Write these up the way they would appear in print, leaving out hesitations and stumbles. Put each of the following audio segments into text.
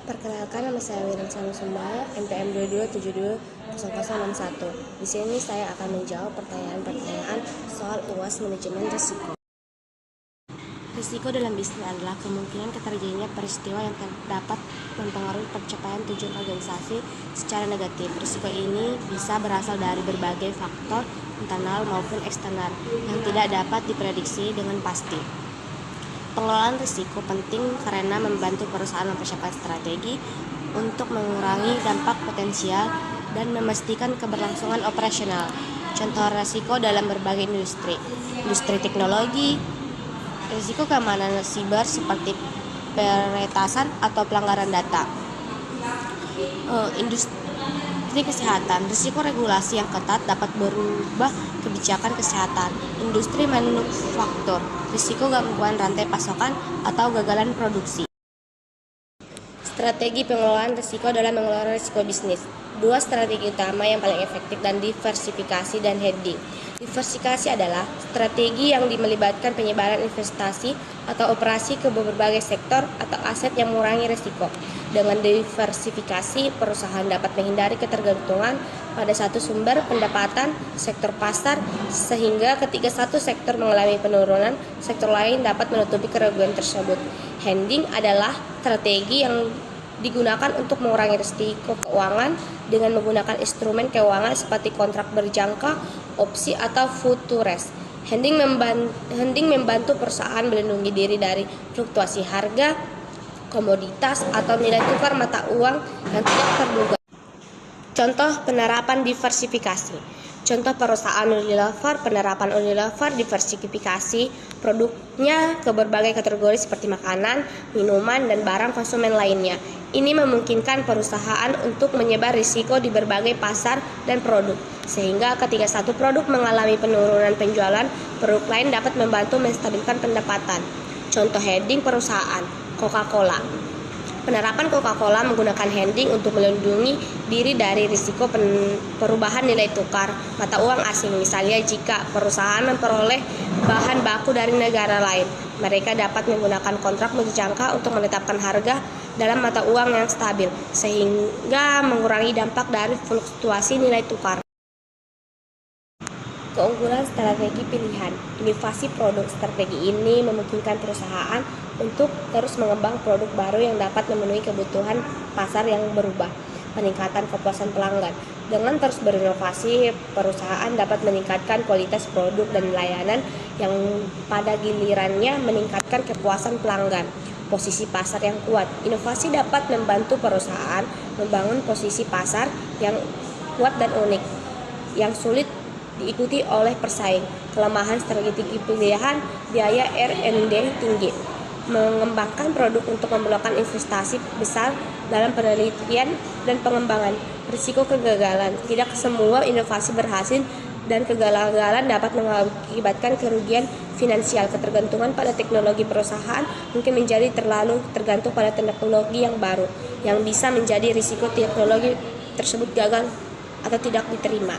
Perkenalkan, nama saya Wiran Sanusumbaya, NPM 22720061. Di sini saya akan menjawab pertanyaan-pertanyaan soal UAS manajemen risiko. Risiko dalam bisnis adalah kemungkinan terjadinya peristiwa yang dapat mempengaruhi pencapaian tujuan organisasi secara negatif. Risiko ini bisa berasal dari berbagai faktor internal maupun eksternal yang tidak dapat diprediksi dengan pasti. Pengelolaan risiko penting karena membantu perusahaan mempersiapkan strategi untuk mengurangi dampak potensial dan memastikan keberlangsungan operasional. Contoh risiko dalam berbagai industri teknologi, risiko keamanan siber seperti peretasan atau pelanggaran data. Industri kesehatan, risiko regulasi yang ketat dapat berubah kebijakan kesehatan. Industri manufaktur, risiko gangguan rantai pasokan atau gagalan produksi. Strategi pengelolaan risiko dalam mengelola risiko bisnis. Dua strategi utama yang paling efektif dan diversifikasi dan hedging. Diversifikasi adalah strategi yang melibatkan penyebaran investasi atau operasi ke berbagai sektor atau aset yang mengurangi risiko. Dengan diversifikasi, perusahaan dapat menghindari ketergantungan pada satu sumber pendapatan sektor pasar, sehingga ketika satu sektor mengalami penurunan, sektor lain dapat menutupi kerugian tersebut. Hedging adalah strategi yang digunakan untuk mengurangi risiko keuangan dengan menggunakan instrumen keuangan seperti kontrak berjangka, opsi, atau futures. Hedging membantu perusahaan melindungi diri dari fluktuasi harga, komoditas, atau nilai tukar mata uang yang tidak terduga. Contoh penerapan diversifikasi. Contoh perusahaan Unilever, penerapan Unilever diversifikasi produknya ke berbagai kategori seperti makanan, minuman, dan barang konsumen lainnya. Ini memungkinkan perusahaan untuk menyebar risiko di berbagai pasar dan produk, sehingga ketika satu produk mengalami penurunan penjualan, produk lain dapat membantu menstabilkan pendapatan. Contoh hedging perusahaan Coca-Cola. Penerapan Coca-Cola menggunakan hedging untuk melindungi diri dari risiko perubahan nilai tukar mata uang asing. Misalnya jika perusahaan memperoleh bahan baku dari negara lain, mereka dapat menggunakan kontrak berjangka untuk menetapkan harga dalam mata uang yang stabil, sehingga mengurangi dampak dari fluktuasi nilai tukar. Keunggulan strategi pilihan. Inovasi produk. Strategi ini memungkinkan perusahaan untuk terus mengembang produk baru yang dapat memenuhi kebutuhan pasar yang berubah. Peningkatan kepuasan pelanggan. Dengan terus berinovasi, perusahaan dapat meningkatkan kualitas produk dan layanan yang pada gilirannya meningkatkan kepuasan pelanggan. Posisi pasar yang kuat. Inovasi dapat membantu perusahaan membangun posisi pasar yang kuat dan unik, yang sulit diikuti oleh persaing. Kelemahan strategi pilihan, biaya R&D tinggi. Mengembangkan produk untuk memerlukan investasi besar dalam penelitian dan pengembangan. Risiko kegagalan. Tidak semua inovasi berhasil dan kegagalan dapat mengakibatkan kerugian finansial. Ketergantungan pada teknologi perusahaan mungkin menjadi terlalu tergantung pada teknologi yang baru, yang bisa menjadi risiko teknologi tersebut gagal atau tidak diterima.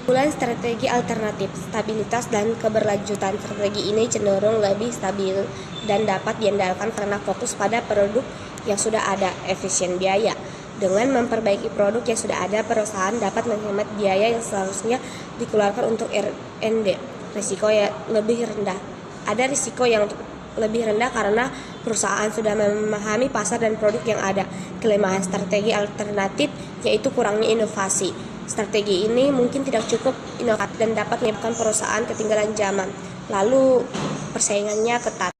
Keunggulan strategi alternatif. Stabilitas dan keberlanjutan. Strategi ini cenderung lebih stabil dan dapat diandalkan karena fokus pada produk yang sudah ada. Efisien biaya. Dengan memperbaiki produk yang sudah ada, perusahaan dapat menghemat biaya yang seharusnya dikeluarkan untuk R&D. Risiko yang lebih rendah. Ada risiko yang lebih rendah karena perusahaan sudah memahami pasar dan produk yang ada. Kelemahan strategi alternatif yaitu kurangnya inovasi. Strategi ini mungkin tidak cukup inovatif dan dapat menyebabkan perusahaan ketinggalan zaman, lalu persaingannya ketat.